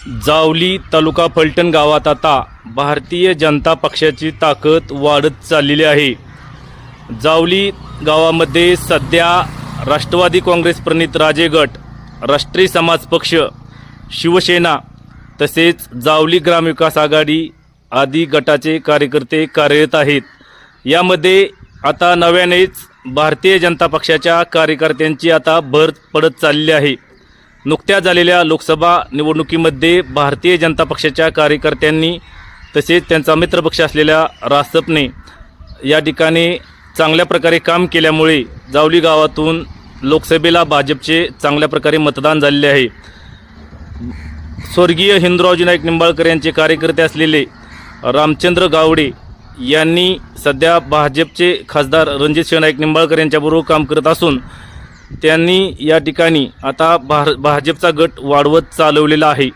जावली तालुका फलटण गावात आता भारतीय जनता पक्षाची ताकद वाढत चाललेली आहे। जावली गावामध्ये सध्या राष्ट्रवादी काँग्रेस प्रणित राजे गट, राष्ट्रीय समाज पक्ष, शिवसेना तसेच जावली ग्रामविकास आघाडी आदी गटाचे कार्यकर्ते कार्यरत आहेत। यामध्ये आता नव्यानेच भारतीय जनता पक्षाच्या कार्यकर्त्यांची आता भर पडत चालली आहे। नुकत्याच झालेल्या लोकसभा निवडणुकीमध्ये भारतीय जनता पक्षाच्या कार्यकर्त्यांनी तसेच त्यांचा मित्रपक्ष असलेल्या रासपने या ठिकाणी चांगल्या प्रकारे काम केल्यामुळे जावली गावातून लोकसभेला भाजपचे चांगल्या प्रकारे मतदान झालेले आहे। स्वर्गीय हिंदुरावजी नाईक निंबाळकर यांचे कार्यकर्ते असलेले रामचंद्र गावडे यांनी सध्या भाजपचे खासदार रणजित नाईक निंबाळकर यांच्याबरोबर काम करत असून त्यांनी या ठिकाणी आता भाजपचा गट वाढवत चालवलेला आहे।